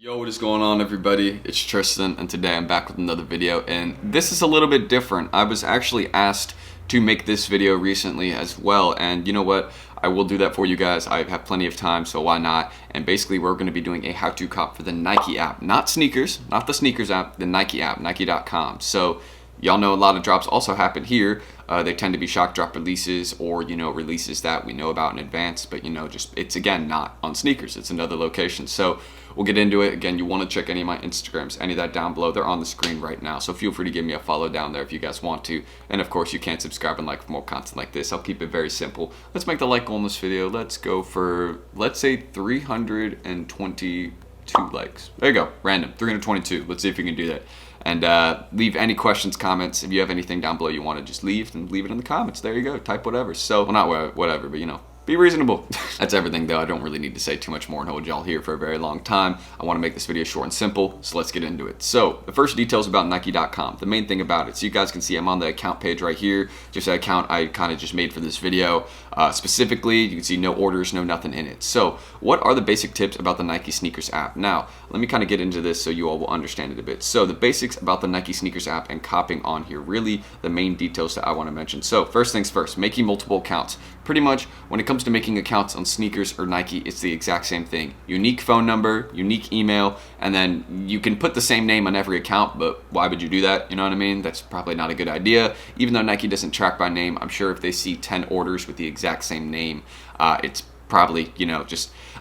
Yo, what is going on, everybody? It's Tristan, and today I'm back with another video, and this is a little bit different. I was actually asked to make this video recently as well, and you know what? I will do that for you guys. I have plenty of time, so why not? And basically, we're going to be doing a how-to cop for the Nike app. Not sneakers, not the sneakers app, the Nike app, Nike.com. So y'all know a lot of drops also happen here. They tend to be shock drop releases or, releases that we know about in advance, but, it's, again, not on sneakers. It's another location. So we'll get into it. Again, you want to check any of my Instagrams, any of that down below. They're on the screen right now. So feel free to give me a follow down there if you guys want to. And, of course, you can subscribe and like for more content like this. I'll keep it very simple. Let's make the like goal in this video. Let's go for, let's say, 322 likes. There you go. Random. 322. Let's see if we can do that. And leave any questions, comments. If you have anything down below you want to just leave, then leave it in the comments. There you go. Type whatever. So, well, not whatever, but be reasonable. That's everything, though. I don't really need to say too much more and hold y'all here for a very long time. I want to make this video short and simple, so let's get into it. So, the first details about Nike.com. The main thing about it, so you guys can see I'm on the account page right here. Just an account I kind of just made for this video. Specifically, you can see no orders, no nothing in it. So, what are the basic tips about the Nike Sneakers app? Now, let me kind of get into this so you all will understand it a bit. So, the basics about the Nike Sneakers app and copying on here, really the main details that I want to mention. So, first things first, making multiple accounts. Pretty much, when it comes to making accounts on sneakers or Nike, it's the exact same thing. Unique phone number, unique email, and then you can put the same name on every account, but why would you do that? You know what I mean? That's probably not a good idea. Even though Nike doesn't track by name, I'm sure if they see 10 orders with the exact same name, it's probably,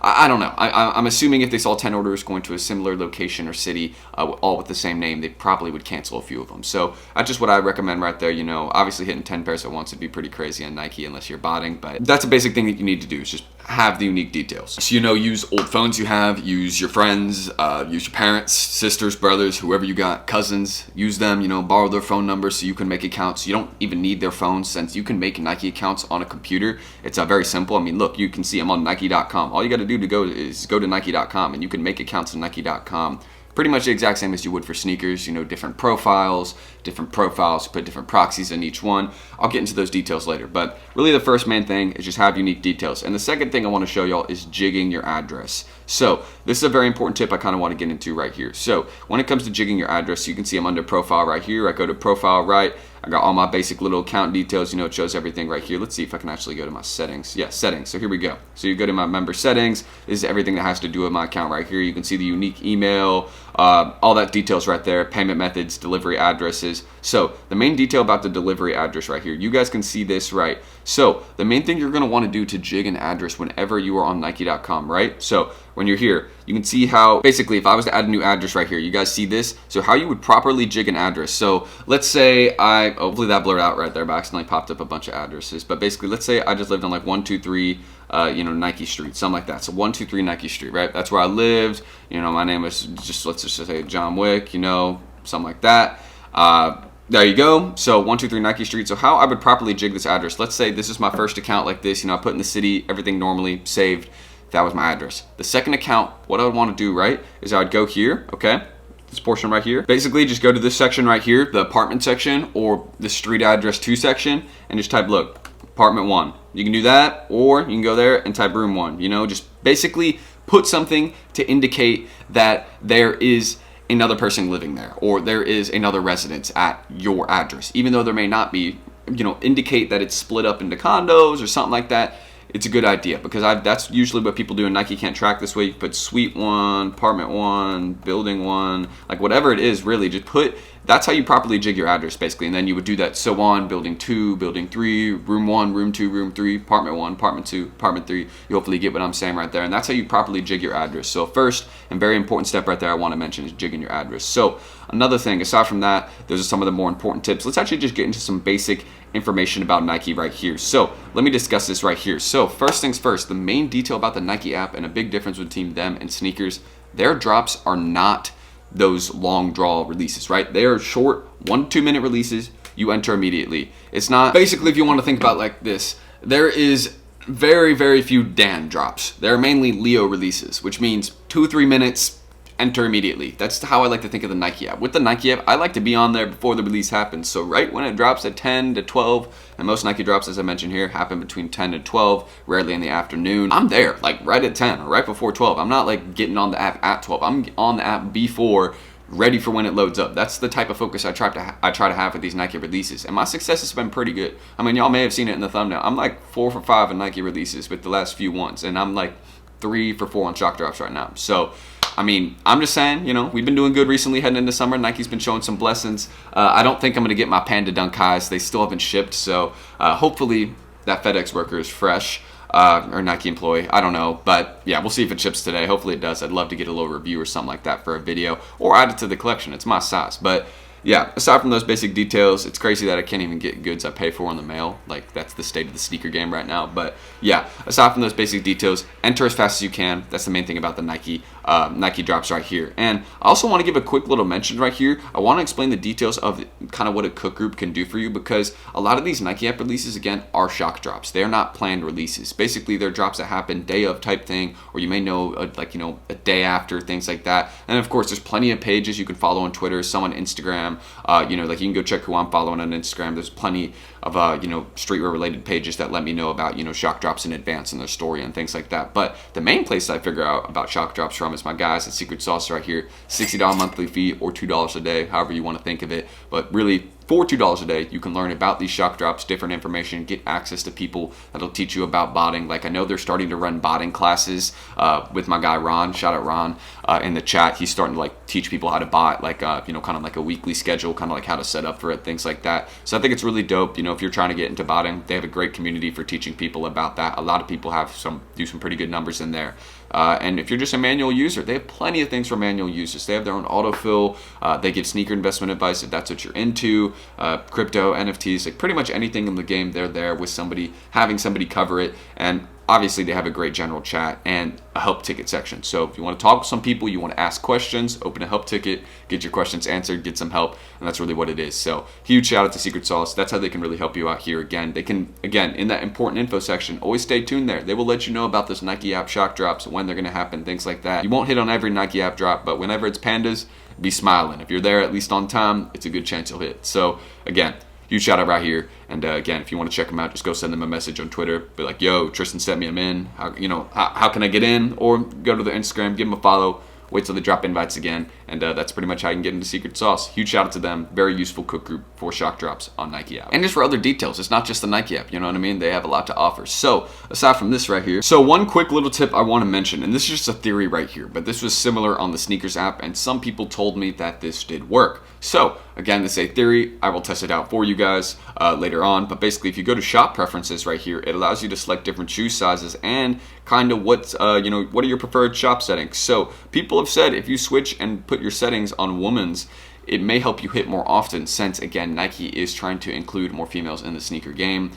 I don't know. I'm assuming if they saw 10 orders going to a similar location or city, all with the same name, they probably would cancel a few of them. So that's just what I recommend right there. Obviously hitting 10 pairs at once would be pretty crazy on Nike unless you're botting, but that's a basic thing that you need to do is just have the unique details. So, use old phones you have, use your friends, use your parents, sisters, brothers, whoever you got, cousins, use them, borrow their phone numbers so you can make accounts. You don't even need their phones since you can make Nike accounts on a computer. It's very simple. I mean, look, you can see I'm on Nike.com. All you got to do is go to Nike.com and you can make accounts on Nike.com. Pretty much the exact same as you would for sneakers, different profiles, put different proxies in each one. I'll get into those details later, but really the first main thing is just have unique details. And the second thing I want to show y'all is jigging your address. So this is a very important tip I kind of want to get into right here. So when it comes to jigging your address, you can see I'm under profile right here. I go to profile right. I got all my basic little account details, it shows everything right here. Let's see if I can actually go to my settings. Yeah, settings. So here we go. So you go to my member settings. This is everything that has to do with my account right here. You can see the unique email, all that details right there, payment methods, delivery addresses. So the main detail about the delivery address right here, you guys can see this right. So the main thing you're going to want to do to jig an address whenever you are on Nike.com, right? So when you're here, you can see how, basically, if I was to add a new address right here, you guys see this? So how you would properly jig an address. So let's say hopefully that blurred out right there, but I accidentally popped up a bunch of addresses. But basically, let's say I just lived on like 123, Nike Street, something like that. So 123 Nike Street, right? That's where I lived. My name is let's just say John Wick, something like that. There you go. So 123 Nike Street. So how I would properly jig this address. Let's say this is my first account like this. I put in the city, everything normally saved. That was my address. The second account, what I would want to do, right, is I would go here, okay? This portion right here. Basically, just go to this section right here, the apartment section or the street address 2 section, and just type, look, apartment 1. You can do that, or you can go there and type room 1. Just basically put something to indicate that there is another person living there or there is another residence at your address. Even though there may not be, indicate that it's split up into condos or something like that. It's a good idea because that's usually what people do, and Nike can't track this way. You put suite 1, apartment 1, building 1, like whatever it is, really just put, that's how you properly jig your address basically. And then you would do that so on, building 2, building 3, room 1, room 2, room 3, apartment 1, apartment 2, apartment 3. You hopefully get what I'm saying right there. And that's how you properly jig your address. So first and very important step right there I want to mention is jigging your address. So another thing, aside from that, those are some of the more important tips. Let's actually just get into some basic information about Nike right here. So let me discuss this right here. So first things first, the main detail about the Nike app and a big difference between them and sneakers, their drops are not those long draw releases, right? They are short 1 to 2 minute releases. You enter immediately. It's not, basically if you want to think about like this, there is very, very few Dan drops. They're mainly Leo releases, which means 2 or 3 minutes enter immediately. That's how I like to think of the Nike app. With the Nike app, I like to be on there before the release happens. So right when it drops at 10 to 12, and most Nike drops, as I mentioned here, happen between 10 to 12, rarely in the afternoon, I'm there, like right at 10 or right before 12. I'm not like getting on the app at 12. I'm on the app before, ready for when it loads up. That's the type of focus I try to have with these Nike releases, and my success has been pretty good. I mean, y'all may have seen it in the thumbnail. I'm like 4 for 5 in Nike releases with the last few ones, and I'm like 3 for 4 on shock drops right now. So, I mean, I'm just saying, you know, we've been doing good recently heading into summer. Nike's been showing some blessings. I don't think I'm gonna get my Panda Dunk highs. They still haven't shipped, so hopefully that FedEx worker is fresh. Or Nike employee, I don't know, but yeah, we'll see if it ships today. Hopefully it does. I'd love to get a little review or something like that for a video, or add it to the collection. It's my size. But yeah, aside from those basic details, it's crazy that I can't even get goods I pay for in the mail. Like, that's the state of the sneaker game right now. But yeah, aside from those basic details, enter as fast as you can. That's the main thing about the Nike drops right here. And I also want to give a quick little mention right here. I want to explain the details of kind of what a cook group can do for you, because a lot of these Nike app releases, again, are shock drops. They're not planned releases. Basically, they're drops that happen day of type thing, or you may know, a day after, things like that. And of course, there's plenty of pages you can follow on Twitter, some on Instagram. Like you can go check who I'm following on Instagram. There's plenty of streetwear related pages that let me know about shock drops in advance in their story and things like that. But the main place I figure out about shock drops from is my guys at Secret Sauce right here. $60 monthly fee or $2 a day, however you want to think of it. But really, for $2 a day, you can learn about these shock drops, different information, get access to people that'll teach you about botting. Like, I know they're starting to run botting classes with my guy Ron. Shout out Ron in the chat. He's starting to teach people how to bot, kind of like a weekly schedule, kind of like how to set up for it, things like that. So I think it's really dope. If you're trying to get into botting, they have a great community for teaching people about that. A lot of people do some pretty good numbers in there. And if you're just a manual user, they have plenty of things for manual users. They have their own autofill. They give sneaker investment advice if that's what you're into. Crypto, NFTs, like pretty much anything in the game, they're there with having somebody cover it. And obviously they have a great general chat and a help ticket section. So if you want to talk with some people, you want to ask questions, open a help ticket, get your questions answered, get some help, and that's really what it is. So huge shout out to Secret Sauce. That's how they can really help you out here. Again, they can, in that important info section, always stay tuned there. They will let you know about this Nike app shock drops, when they're going to happen, things like that. You won't hit on every Nike app drop, but whenever it's Pandas, be smiling. If you're there at least on time, it's a good chance you'll hit. So again, huge shout out right here. And again, if you want to check them out, just go send them a message on Twitter. Be like, yo, Tristan sent me them in. How can I get in? Or go to their Instagram, give them a follow, wait till they drop invites again. And that's pretty much how you can get into Secret Sauce. Huge shout out to them. Very useful cook group for shock drops on Nike app. And just for other details, it's not just the Nike app, you know what I mean? They have a lot to offer. So aside from this right here, so one quick little tip I want to mention, and this is just a theory right here, but this was similar on the sneakers app, and some people told me that this did work. So again, this is a theory. I will test it out for you guys later on. But basically, if you go to shop preferences right here, it allows you to select different shoe sizes and kind of what are your preferred shop settings. So people have said if you switch and put your settings on women's, it may help you hit more often, since again Nike is trying to include more females in the sneaker game,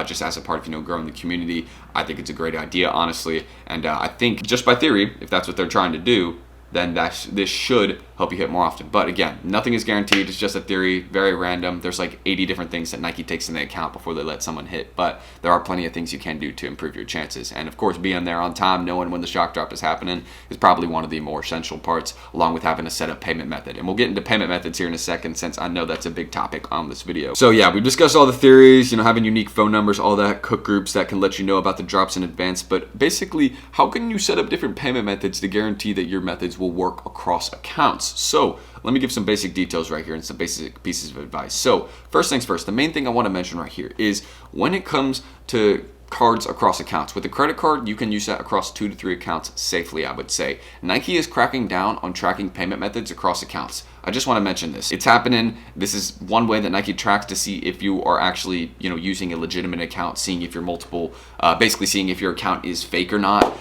just as a part of growing the community. I think it's a great idea, honestly, and I think just by theory, if that's what they're trying to do, then this should help you hit more often. But again, nothing is guaranteed. It's just a theory, very random. There's like 80 different things that Nike takes into account before they let someone hit. But there are plenty of things you can do to improve your chances. And of course, being there on time, knowing when the shock drop is happening, is probably one of the more essential parts, along with having a set up payment method. And we'll get into payment methods here in a second, since I know that's a big topic on this video. So yeah, we've discussed all the theories, having unique phone numbers, all that, cook groups that can let you know about the drops in advance. But basically, how can you set up different payment methods to guarantee that your methods will work across accounts? So let me give some basic details right here and some basic pieces of advice. So first things first, the main thing I want to mention right here is when it comes to cards across accounts. With a credit card, you can use that across 2 to 3 accounts safely, I would say. Nike is cracking down on tracking payment methods across accounts. I just want to mention this. It's happening. This is one way that Nike tracks to see if you are actually, using a legitimate account, seeing if you're basically seeing if your account is fake or not,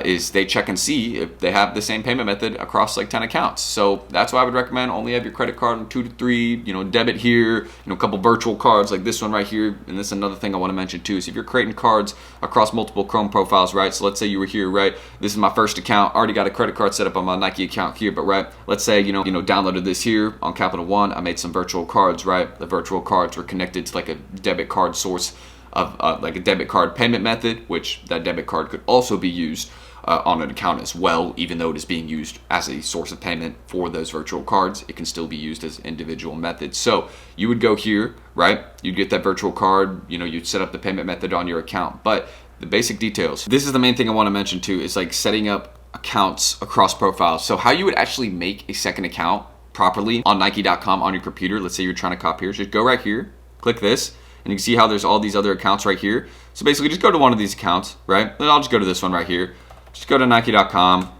is they check and see if they have the same payment method across like 10 accounts. So that's why I would recommend only have your credit card on 2 to 3, debit here, a couple virtual cards like this one right here. And this is another thing I want to mention too, is if you're creating cards across multiple Chrome profiles, right? So let's say you were here, right? This is my first account. Already got a credit card set up on my Nike account here, but right, let's say, downloaded this here on Capital One. I made some virtual cards, right? The virtual cards were connected to like a debit card source of like a debit card payment method, which that debit card could also be used on an account as well. Even though it is being used as a source of payment for those virtual cards, it can still be used as individual methods. So you would go here, right? You'd get that virtual card, you know, you'd set up the payment method on your account. But the basic details, this is the main thing I want to mention too, is like setting up accounts across profiles. So how you would actually make a second account properly on Nike.com on your computer. Let's say you're trying to copy here, just go right here, click this, and you can see how there's all these other accounts right here. So basically just go to one of these accounts, right? Then I'll just go to this one right here. Just go to Nike.com,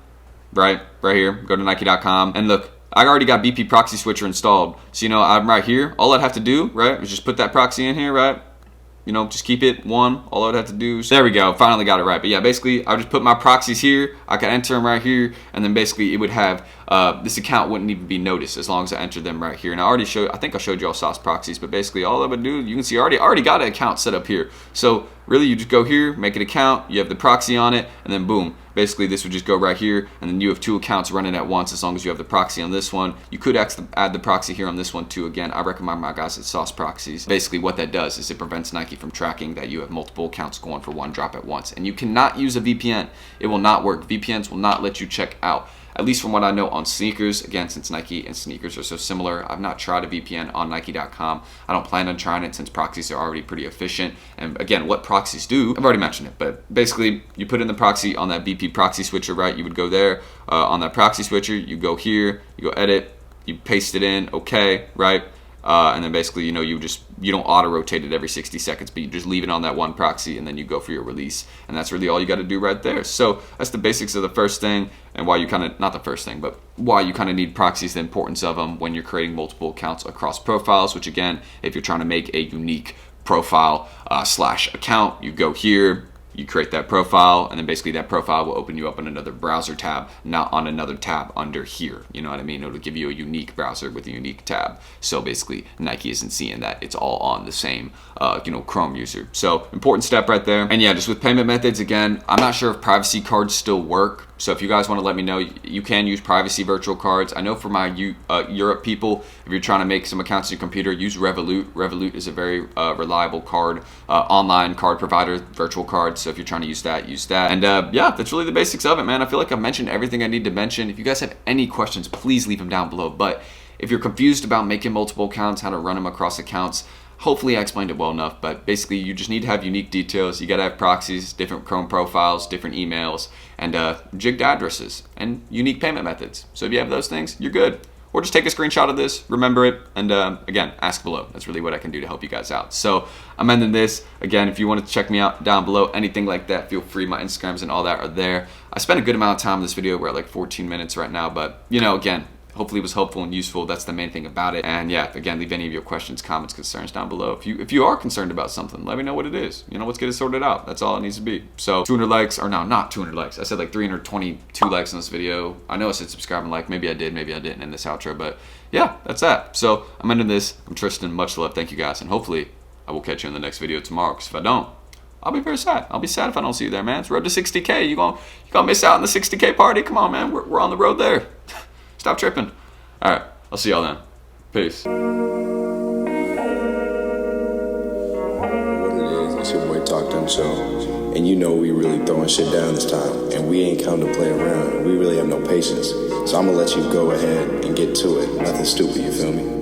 right here, go to Nike.com, and look, I already got BP proxy switcher installed. So, you know, I'm right here. All I'd have to do, right, is just put that proxy in here, right? You know, just keep it one. All I would have to do is, there we go, finally got it right. But yeah, basically, I would just put my proxies here. I could enter them right here, and then basically it would have, this account wouldn't even be noticed as long as I entered them right here. And I think I showed you all sauce proxies, but basically all I would do, you can see I already got an account set up here. So really, you just go here, make an account, you have the proxy on it, and then boom. Basically, this would just go right here, and then you have two accounts running at once as long as you have the proxy on this one. You could add the proxy here on this one too. Again, I recommend my guys at sauce proxies. Basically, what that does is it prevents Nike from tracking that you have multiple accounts going for one drop at once. And you cannot use a VPN. It will not work. VPNs will not let you check out. At least from what I know on sneakers, again, since Nike and sneakers are so similar, I've not tried a VPN on Nike.com. I don't plan on trying it since proxies are already pretty efficient. And again, what proxies do, I've already mentioned it, but basically you put in the proxy on that BP proxy switcher, right? You would go there on that proxy switcher, you go here, you go edit, you paste it in, okay, right? And then basically, you know, you don't auto rotate it every 60 seconds, but you just leave it on that one proxy and then you go for your release. And that's really all you got to do right there. So that's the basics of the first thing, and why you kind of, not the first thing, but why you kind of need proxies, the importance of them when you're creating multiple accounts across profiles, which again, if you're trying to make a unique profile slash account, you go here, you create that profile, and then basically that profile will open you up on another browser tab, not on another tab under here. You know what I mean? It'll give you a unique browser with a unique tab. So basically Nike isn't seeing that it's all on the same you know, Chrome user. So important step right there. And yeah, just with payment methods, again, I'm not sure if privacy cards still work. So if you guys want to let me know, you can use privacy virtual cards. I know for my Europe people, if you're trying to make some accounts on your computer, use Revolut. Revolut is a very reliable card, online card provider, virtual card. So if you're trying to use that, use that. And yeah, that's really the basics of it, man. I feel like I've mentioned everything I need to mention. If you guys have any questions, please leave them down below. But if you're confused about making multiple accounts, how to run them across accounts, hopefully I explained it well enough, but basically you just need to have unique details. You gotta have proxies, different Chrome profiles, different emails, and jigged addresses, and unique payment methods. So if you have those things, you're good. Or just take a screenshot of this, remember it, and again, ask below. That's really what I can do to help you guys out. So I'm ending this. Again, if you want to check me out down below, anything like that, feel free. My Instagrams and all that are there. I spent a good amount of time in this video. We're at like 14 minutes right now, but you know, again, hopefully it was helpful and useful. That's the main thing about it. And yeah, again, leave any of your questions, comments, concerns down below. If you are concerned about something, let me know what it is. You know, let's get it sorted out. That's all it needs to be. So 200 likes, or no, not 200 likes. I said like 322 likes on this video. I know I said subscribe and like. Maybe I did, maybe I didn't in this outro, but yeah, that's that. So I'm ending this. I'm Tristan. Much love. Thank you guys. And hopefully I will catch you in the next video tomorrow, because if I don't, I'll be very sad. I'll be sad if I don't see you there, man. It's road to 60K. You gonna miss out on the 60K party? Come on, man. We're on the road there. Stop tripping. All right, I'll see y'all then. Peace. What it is, it's your boy Talk Them Show. And you know we really throwing shit down this time. And we ain't come to play around. We really have no patience. So I'm gonna let you go ahead and get to it. Nothing stupid, you feel me?